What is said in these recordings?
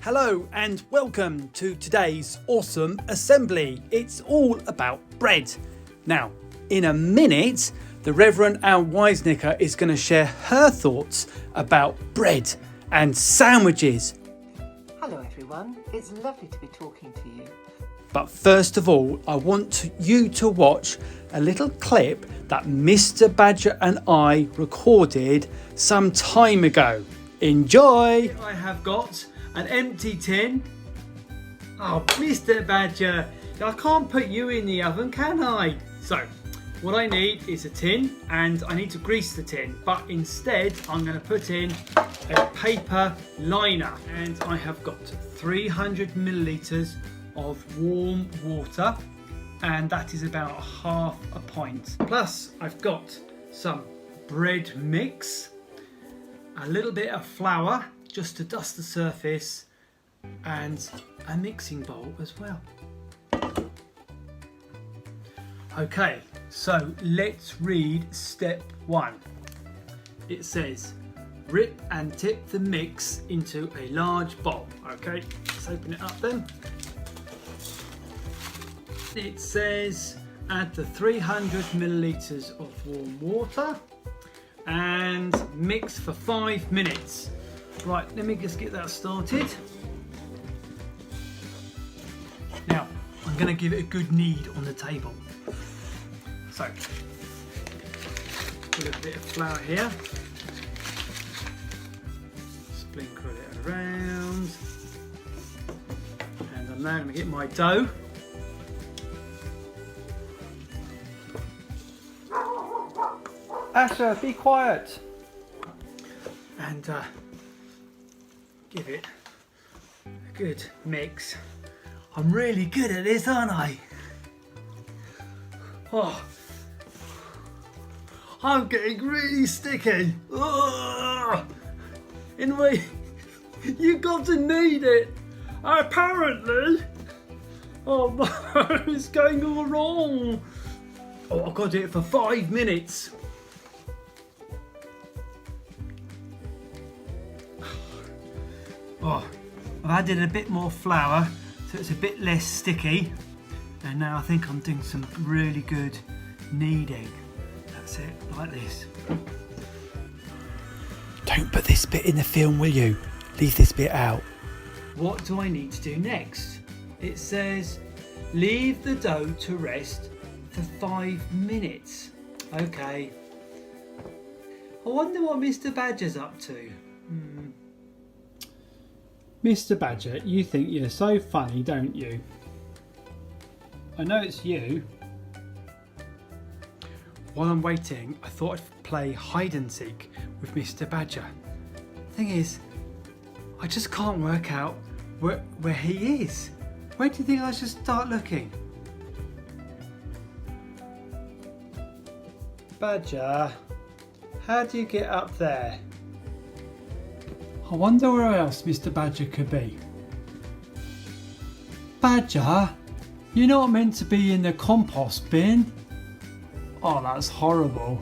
Hello and welcome to today's awesome assembly. It's all about bread. Now, in a minute, the Rev Ann Waizeneker is going to share her thoughts about bread and sandwiches. Hello everyone, it's lovely to be talking to you. But first of all, I want you to watch a little clip that Mr. Badger and I recorded some time ago. Enjoy! I have got an empty tin. Oh, Mr. Badger, I can't put you in the oven, can I? So, what I need is a tin and I need to grease the tin, but instead I'm going to put in a paper liner, and I have got 300 millilitres of warm water, and that is about half a pint. Plus I've got some bread mix, a little bit of flour just to dust the surface, and a mixing bowl as well. Okay, so let's read step 1. It says, rip and tip the mix into a large bowl. Okay, let's open it up then. It says add the 300 millilitres of warm water and mix for 5 minutes. Right, let me just get that started. Now, I'm going to give it a good knead on the table. So, put a bit of flour here. Sprinkle it around. And I'm now going to get my dough. Asher, be quiet. And give it a good mix. I'm really good at this, aren't I? Oh, I'm getting really sticky. Ugh. Anyway, you got to knead it. Apparently. Oh no, it's going all wrong. Oh, I've got to do it for 5 minutes. Oh, I've added a bit more flour so it's a bit less sticky, and now I think I'm doing some really good kneading. That's it, like this. Don't put this bit in the film, will you? Leave this bit out. What do I need to do next? It says leave the dough to rest for 5 minutes. Okay. I wonder what Mr. Badger's up to. Mr. Badger, you think you're so funny, don't you? I know it's you. While I'm waiting, I thought I'd play hide and seek with Mr. Badger. Thing is, I just can't work out where he is. Where do you think I should start looking? Badger, how do you get up there? I wonder where else Mr. Badger could be. Badger, you're not meant to be in the compost bin. Oh, that's horrible.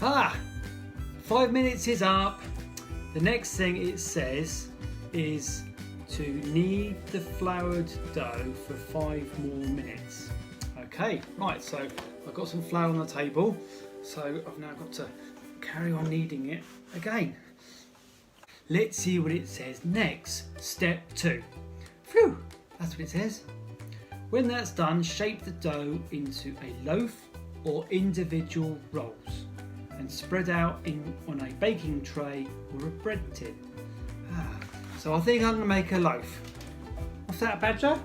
Ah, 5 minutes is up. The next thing it says is to knead the floured dough for 5 more minutes. Okay, right, so I've got some flour on the table, so I've now got to carry on kneading it again. Let's see what it says next. Step 2. Phew, that's what it says. When that's done, shape the dough into a loaf or individual rolls and spread out on a baking tray or a bread tin. So I think I'm going to make a loaf. What's that, Badger?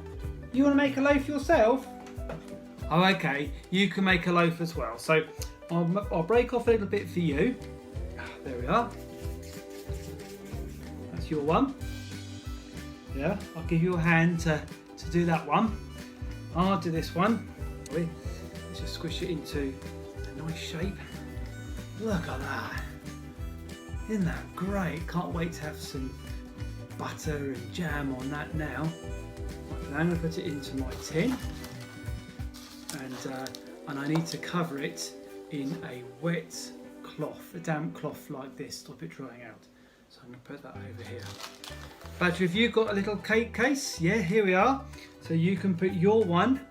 You want to make a loaf yourself? Oh, okay, you can make a loaf as well. So I'll break off a little bit for you. There we are. That's your one. Yeah, I'll give you a hand to do that one. I'll do this one. Let's just squish it into a nice shape. Look at that. Isn't that great? Can't wait to have some butter and jam on that now. Right, now I'm going to put it into my tin. And I need to cover it in a wet cloth, a damp cloth like this, stop it drying out. So I'm going to put that over here. Badger, have you got a little cake case? Yeah, here we are. So you can put your one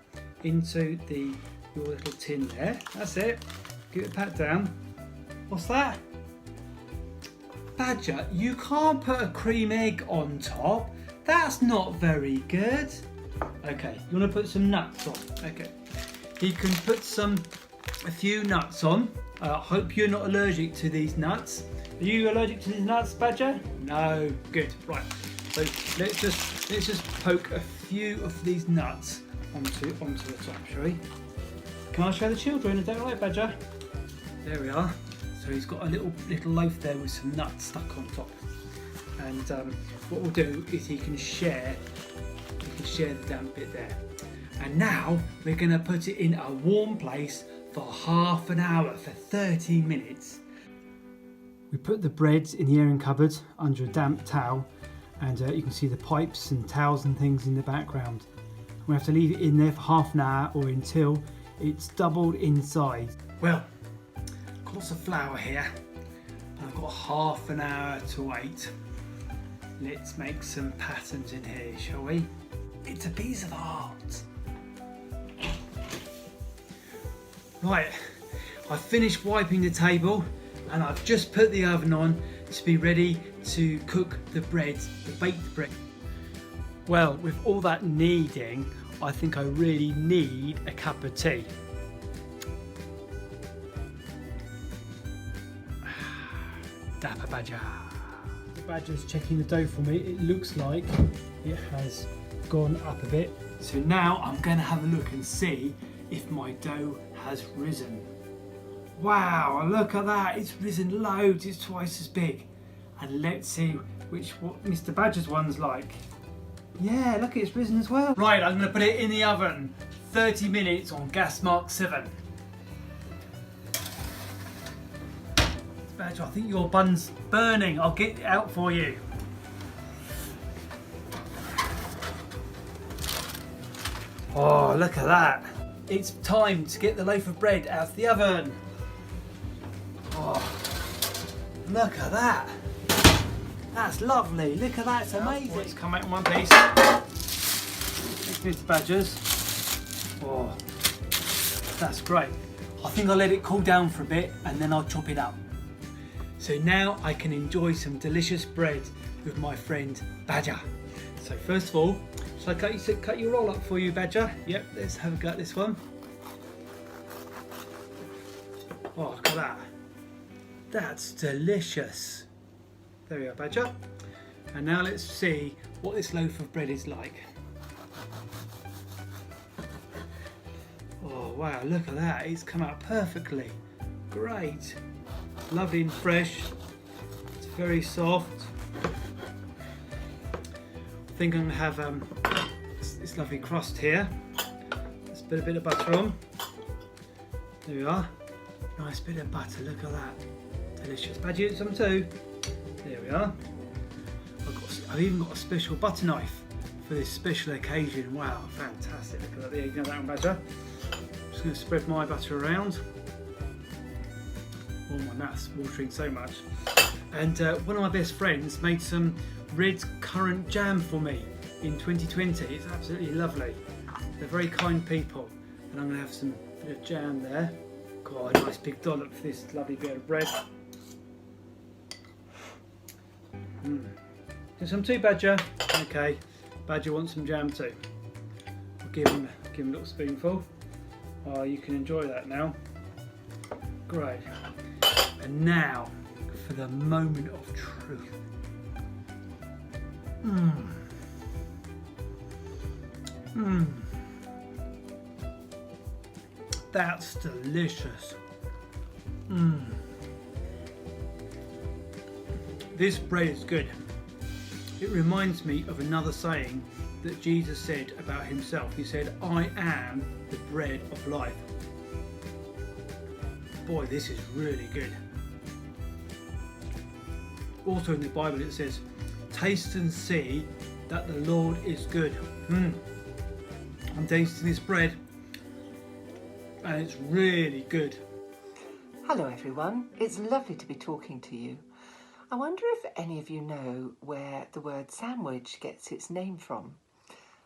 into your little tin there. That's it. Give it a pat down. What's that? Badger, you can't put a cream egg on top. That's not very good. Okay, you want to put some nuts on. Okay, you can put a few nuts on. Hope you're not allergic to these nuts. Are you allergic to these nuts, Badger? No, good. Right. So let's just poke a few of these nuts onto the top, shall we? Can I show the children? Is that right, Badger? There we are. So he's got a little loaf there with some nuts stuck on top. And what we'll do is he can share the damp bit there. And now we're going to put it in a warm place for half an hour, for 30 minutes. We put the bread in the airing cupboard under a damp towel, and you can see the pipes and towels and things in the background. We have to leave it in there for half an hour or until it's doubled in size. Well, I've got lots of flour here. I've got half an hour to wait. Let's make some patterns in here, shall we? It's a piece of art. Right, I've finished wiping the table and I've just put the oven on to be ready to cook the bread, to bake the bread. Well, with all that kneading, I think I really need a cup of tea. Dapper Badger. The Badger's checking the dough for me. It looks like it has gone up a bit. So now I'm going to have a look and see if my dough has risen. Wow, look at that, it's risen loads, it's twice as big. And let's see what Mr. Badger's one's like. Yeah, look, it's risen as well. Right, I'm going to put it in the oven, 30 minutes on gas mark 7. Badger, I think your bun's burning. I'll get it out for you. Oh, look at that. It's time to get the loaf of bread out of the oven. Oh, look at that. That's lovely. Look at that, it's amazing. It's come out in one piece. It's Mr. Badger's. Oh, that's great. I think I'll let it cool down for a bit and then I'll chop it up. So now I can enjoy some delicious bread with my friend Badger. So first of all, shall I cut your roll up for you, Badger? Yep, let's have a go at this one. Oh, look at that. That's delicious. There we are, Badger. And now let's see what this loaf of bread is like. Oh wow, look at that. It's come out perfectly. Great. Lovely and fresh. It's very soft. I think I'm going to have this lovely crust here. Let's put a bit of butter on. There we are. Nice bit of butter, look at that. Delicious. Badger, you some too? There we are. I've even got a special butter knife for this special occasion. Wow, fantastic. Look at that. There you go, that one, Badger. I'm just going to spread my butter around. Oh, my mouth's watering so much. And one of my best friends made some red currant jam for me in 2020. It's absolutely lovely. They're very kind people. And I'm going to have some bit of jam there. Got a nice big dollop for this lovely bit of bread. There's some too, Badger. Okay, Badger wants some jam too. I'll give him a little spoonful. Oh, you can enjoy that now. Great. And now for the moment of truth. That's delicious. This bread is good. It reminds me of another saying that Jesus said about himself. He said, I am the bread of life. Boy, this is really good. Also in the Bible it says, taste and see that the Lord is good. I'm tasting this bread and it's really good. Hello everyone, it's lovely to be talking to you. I wonder if any of you know where the word sandwich gets its name from.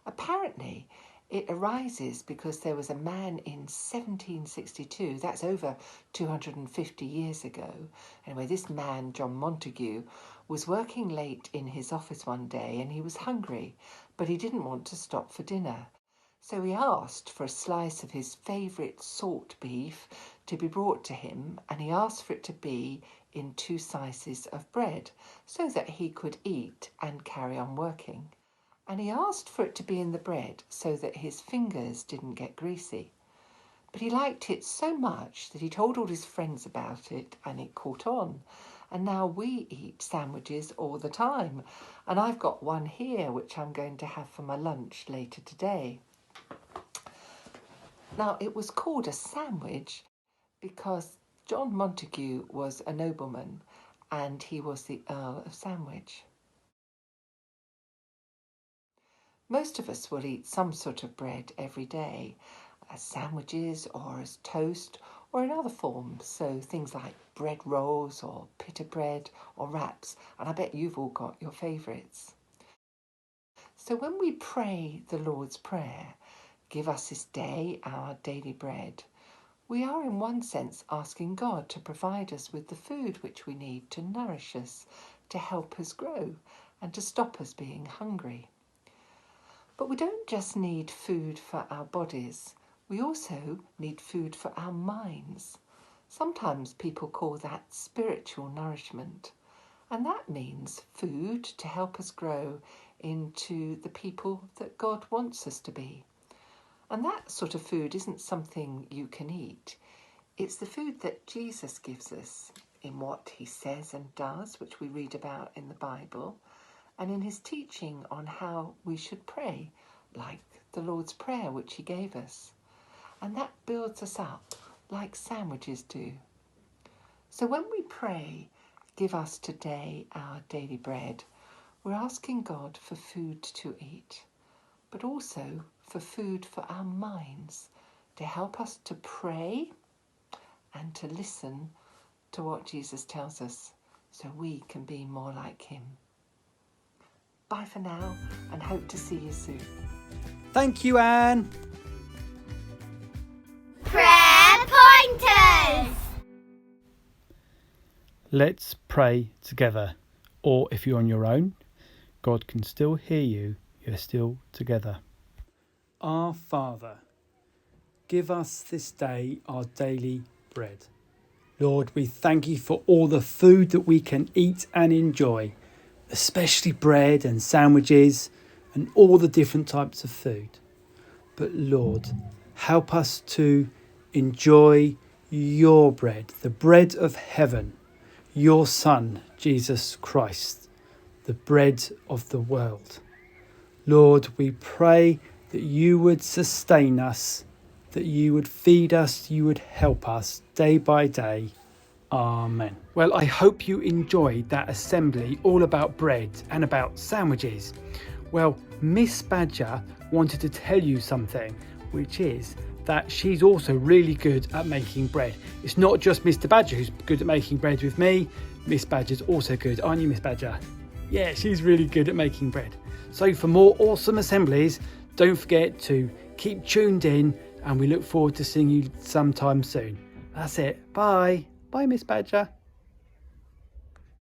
Apparently, it arises because there was a man in 1762, that's over 250 years ago. Anyway, this man, John Montague, was working late in his office one day and he was hungry, but he didn't want to stop for dinner. So he asked for a slice of his favourite salt beef to be brought to him, and he asked for it to be in 2 slices of bread so that he could eat and carry on working. And he asked for it to be in the bread so that his fingers didn't get greasy. But he liked it so much that he told all his friends about it, and it caught on. And now we eat sandwiches all the time. And I've got one here which I'm going to have for my lunch later today. Now, it was called a sandwich because John Montague was a nobleman and he was the Earl of Sandwich. Most of us will eat some sort of bread every day, as sandwiches or as toast or in other forms, so things like bread rolls or pita bread or wraps, and I bet you've all got your favourites. So when we pray the Lord's Prayer, give us this day our daily bread, we are in one sense asking God to provide us with the food which we need to nourish us, to help us grow and to stop us being hungry. But we don't just need food for our bodies, we also need food for our minds. Sometimes people call that spiritual nourishment, and that means food to help us grow into the people that God wants us to be. And that sort of food isn't something you can eat. It's the food that Jesus gives us in what he says and does, which we read about in the Bible, and in his teaching on how we should pray, like the Lord's Prayer which he gave us. And that builds us up like sandwiches do. So when we pray, give us today our daily bread, we're asking God for food to eat, but also for food for our minds, to help us to pray and to listen to what Jesus tells us so we can be more like him. Bye for now, and hope to see you soon. Thank you, Anne. Prayer Pointers! Let's pray together. Or if you're on your own, God can still hear you. You're still together. Our Father, give us this day our daily bread. Lord, we thank you for all the food that we can eat and enjoy, especially bread and sandwiches and all the different types of food. But Lord, help us to enjoy your bread, the bread of heaven, your Son, Jesus Christ, the bread of the world. Lord, we pray that you would sustain us, that you would feed us, you would help us day by day. Amen. Well, I hope you enjoyed that assembly all about bread and about sandwiches. Well, Miss Badger wanted to tell you something, which is that she's also really good at making bread. It's not just Mr. Badger who's good at making bread with me. Miss Badger's also good, aren't you, Miss Badger? Yeah, she's really good at making bread. So for more awesome assemblies, don't forget to keep tuned in, and we look forward to seeing you sometime soon. That's it. Bye. Bye, Miss Badger.